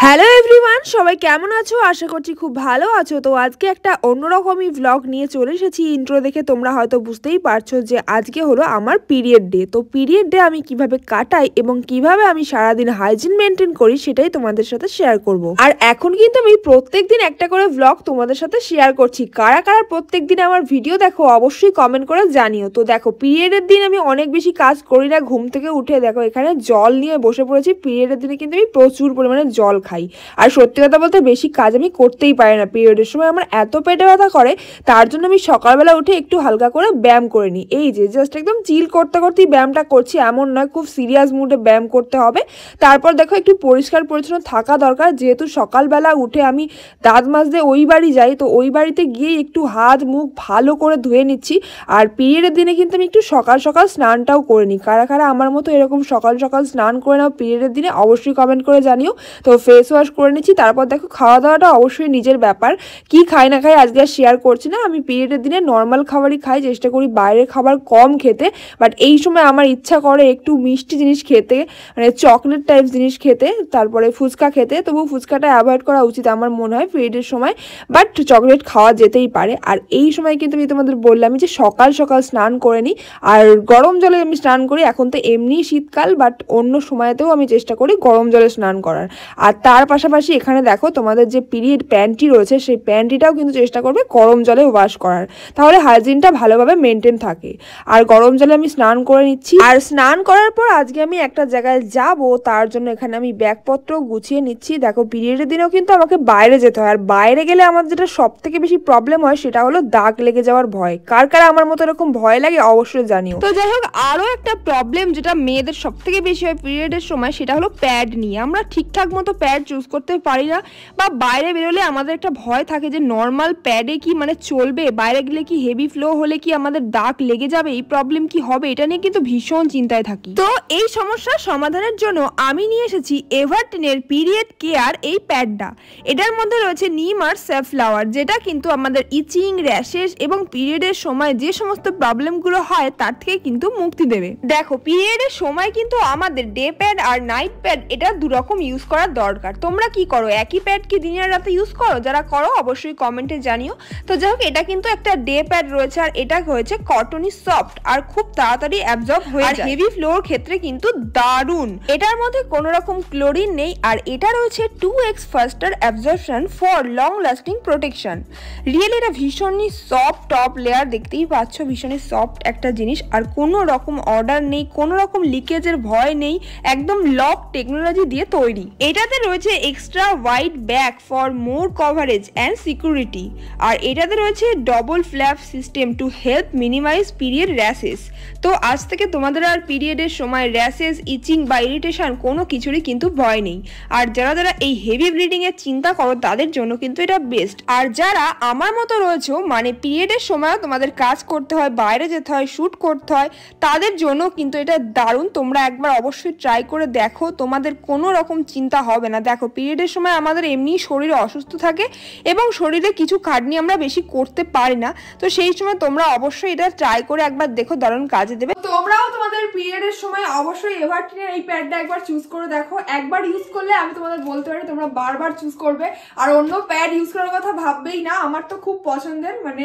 Hello everyone, সবাই কেমন আছো? আশা করছি খুব ভালো আছো। তো আজকে একটা অন্যরকমই ভ্লগ নিয়ে চলে এসেছি। ইন্ট্রো দেখে তোমরা হয়তো বুঝতেই পারছো যে আজকে হলো আমার পিরিয়ড ডে। তো পিরিয়ড ডে আমি কিভাবে কাটাই এবং কিভাবে আমি সারাদিন হাইজিন মেনটেন করি সেটাই তোমাদের সাথে শেয়ার করব। আর এখন কিন্তু আমি প্রত্যেকদিন একটা করে ভ্লগ তোমাদের সাথে শেয়ার করছি। কারা কারা প্রত্যেকদিন আমার ভিডিও দেখো অবশ্যই কমেন্ট করে জানিও। তো দেখো, পিরিয়ডের দিন আমি অনেক বেশি কাজ করি না। ঘুম থেকে উঠে দেখো এখানে জল নিয়ে বসে পড়েছি। পিরিয়ডের দিনে কিন্তু আমি প্রচুর পরিমাণে জল খাই। আর সত্যি কথা বলতে বেশি কাজ আমি করতেই পারি না। পিরিয়ডের সময় আমার এত পেটে ব্যথা করে, তার জন্য আমি সকালবেলা উঠে একটু হালকা করে ব্যায়াম করে নিই। এই যে জাস্ট একদম চিল করতে করতেই ব্যায়ামটা করছি, এমন নয় খুব সিরিয়াস মুডে ব্যায়াম করতে হবে। তারপর দেখো একটু পরিষ্কার পরিচ্ছন্ন থাকা দরকার, যেহেতু সকালবেলা উঠে আমি দাঁত মাজতে ওই বাড়ি যাই। তো ওই বাড়িতে গিয়ে একটু হাত মুখ ভালো করে ধুয়ে নিচ্ছি। আর পিরিয়ডের দিনে কিন্তু আমি একটু সকাল সকাল স্নানটাও করে নিই। কারা কারা আমার মতো এরকম সকাল সকাল স্নান করে নাও পিরিয়ডের দিনে অবশ্যই কমেন্ট করে জানিও। তো ফেস ওয়াশ করে নিচ্ছি। তারপর দেখো খাওয়া দাওয়াটা অবশ্যই নিজের ব্যাপার, কি খাই না খাই আজকে আর শেয়ার করছি না। আমি পিরিয়ডের দিনে নর্মাল খাবারই খাই, চেষ্টা করি বাইরের খাবার কম খেতে। বাট এই সময় আমার ইচ্ছা করে একটু মিষ্টি জিনিস খেতে, মানে চকলেট টাইপ জিনিস খেতে, তারপরে ফুচকা খেতে। তবু ফুচকাটা অ্যাভয়েড করা উচিত আমার মনে হয় পিরিয়ডের সময়, বাট চকলেট খাওয়া যেতেই পারে। আর এই সময় কিন্তু আমি তোমাদের বললাম যে সকাল সকাল স্নান করে নিই। আর গরম জলে আমি স্নান করি। এখন তো এমনি শীতকাল, বাট অন্য সময়তেও আমি চেষ্টা করি গরম জলে স্নান করার। আর তার পাশাপাশি এখানে দেখো তোমাদের যে পিরিয়ড প্যান্টি রয়েছে, সেই প্যান্টিটাও কিন্তু চেষ্টা করবে গরম জলে ওয়াশ করার, তাহলে হাইজিনটা ভালোভাবে মেনটেন থাকে। আর গরম জলে আমি স্নান করে নিচ্ছি। আর স্নান করার পর আজকে আমি একটা জায়গায় যাব, তার জন্য এখানে আমি ব্যাগপত্র গুছিয়ে নিচ্ছি। দেখো পিরিয়ডের দিনেও কিন্তু আমাকে বাইরে যেতে হয়। আর বাইরে গেলে আমার যেটা সব থেকে বেশি প্রবলেম হয় সেটা হলো দাগ লেগে যাওয়ার ভয়। কার কারা আমার মতো এরকম ভয় লাগে অবশ্যই জানিও। তো যাই হোক, আরও একটা প্রবলেম যেটা মেয়েদের সব থেকে বেশি হয় পিরিয়ডের সময়, সেটা হলো প্যাড নিয়ে। আমরা ঠিকঠাক মতো প্যাড চুজ করতে পারি না, বা বাইরে বেরোলে আমাদের একটা ভয় থাকে যে নর্মাল প্যাডে কি মানে চলবে, বাইরে গেলে কি হেভি ফ্লো হলে কি আমাদের দাগ লেগে যাবে, এই প্রবলেম কি হবে, এটা নিয়ে কিন্তু ভীষণ চিন্তায় থাকি। তো এই সমস্যার সমাধানের জন্য আমি নিয়ে এসেছি এভারটিনের পিরিয়ড কেয়ার এই প্যাডটা। এটার মধ্যে রয়েছে নিম আর স্যাফ্লাওয়ার, যেটা কিন্তু আমাদের ইচিং, র্যাশেস এবং পিরিয়ডের সময় যে সমস্ত প্রবলেমগুলো হয় তার থেকে কিন্তু মুক্তি দেবে। দেখো পিরিয়ডের সময় কিন্তু আমাদের ডে প্যাড আর নাইট প্যাড এটা দুরকম ইউজ করার দরকার। তোমরা কি করো, একই প্যাড কি দিনে আর রাতে ইউজ করো? যারা করো অবশ্যই কমেন্টে জানিও। তো যাই হোক, এটা কিন্তু একটা ডে প্যাড রয়েছে, আর এটা হয়েছে কটনি সফট আর খুব তাড়াতাড়ি অ্যাবজর্ব হয়ে যায়। হেভি ফ্লোর ক্ষেত্রে কিন্তু দারুণ। এটার মধ্যে কোনো রকম ক্লোরিন নেই, আর এটা রয়েছে 2x ফাস্টার absorption for long lasting protection. Really এটা ভীষণই সফট টপ লেয়ার, দেখতেই পাচ্ছ ভীষণই সফট একটা জিনিস। আর কোনো রকম অর্ডার নেই, কোনো রকম লিকেজের ভয় নেই, একদম লক টেকনোলজি দিয়ে তৈরি। এটাতে রয়েছে extra wide bag for more coverage and security. আর এটাতে রয়েছে double flap system to help minimise period rashes. তো আজ থেকে তোমাদের আর পিরিয়ডের সময় র্যাশেস, ইচিং বা ইরিটেশন কোনো কিছুরই কিন্তু ভয় নেই। আর যারা যারা এই হেভি ব্লিডিং এর চিন্তা করো তাদের জন্য কিন্তু এটা বেস্ট। আর যারা আমার মতো রয়েছে, মানে পিরিয়ডের সময়ও তোমাদের কাজ করতে হয়, বাইরে যেতে হয়, শ্যুট করতে হয়, তাদের জন্য কিন্তু এটা দারুণ। তোমরা একবার অবশ্যই ট্রাই করে দেখো, তোমাদের কোনো রকম চিন্তা হবে না। দেখো পিরিয়ডের সময় আমাদের এমনি শরীর অসুস্থ থাকে এবং শরীরে কিছু খাটনি আমরা বেশি করতে পারি না। তো সেই সময় তোমরা অবশ্যই এটা ট্রাই করে একবার দেখো, দারুণ কাজে দেবে। তোমরাও তোমাদের পিরিয়ডের সময় অবশ্যই এভারটিনের এই প্যাডটা একবার চুজ করে দেখো। একবার ইউজ করলে আমি তোমাদের বলতে পারি তোমরা বারবার চুজ করবে, আর অন্য প্যাড ইউজ করার কথা ভাববেই না। আমার তো খুব পছন্দের, মানে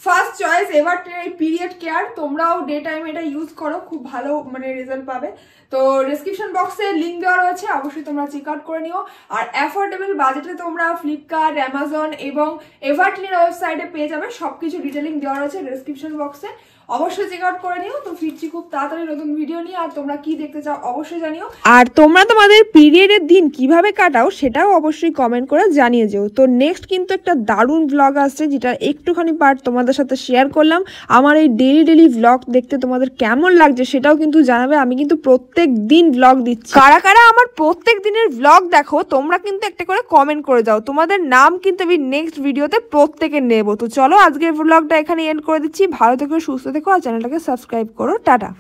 ফার্স্ট চয়েস এভারটিনের এই পিরিয়ড কেয়ার। তোমরাও ডে টাইম এটা ইউজ করো, খুব ভালো মানে রেজাল্ট পাবে। তো ডেসক্রিপশন বক্সে লিঙ্ক দেওয়া রয়েছে, অবশ্যই তোমরা চেক আউট করে নিও। আর অ্যাফোর্ডেবল বাজেটে তোমরা ফ্লিপকার্ট, অ্যামাজন এবং এভারটিনের ওয়েবসাইটে পেয়ে যাবে। সবকিছু ডিটেলিং দেওয়া রয়েছে ডেসক্রিপশন বক্সে, অবশ্যই চেক আউট করে নিও। তো ফিরছি খুব তাড়াতাড়ি নতুন ভিডিও নিয়ে। আর তোমরা কি দেখতে চাও অবশ্যই জানিও। আর তোমরা তোমাদের পিরিয়ডের দিন কিভাবে কাটাও সেটাও অবশ্যই কমেন্ট করে জানিয়ে যেও। তো নেক্সট কিন্তু একটা দারুণ ভ্লগ আসছে, যেটা একটুখানি পার্ট তোমাদের সাথে শেয়ার করলাম। আমার এই ডেলি ভ্লগ দেখতে তোমাদের কেমন লাগছে সেটাও কিন্তু জানাবে। আমি কিন্তু প্রত্যেক দিন ভ্লগ দিচ্ছি। কারা কারা আমার প্রত্যেক দিনের ভ্লগ দেখো তোমরা কিন্তু একটা করে কমেন্ট করে যাও, তোমাদের নাম কিন্তু আমি নেক্সট ভিডিওতে প্রত্যেকে নেব। তো চলো আজকের ভ্লগটা এখানে এন্ড করে দিচ্ছি। ভালো থেকো, সুস্থ থেকো, আর চ্যানেলটাকে সাবস্ক্রাইব করো। টাটা।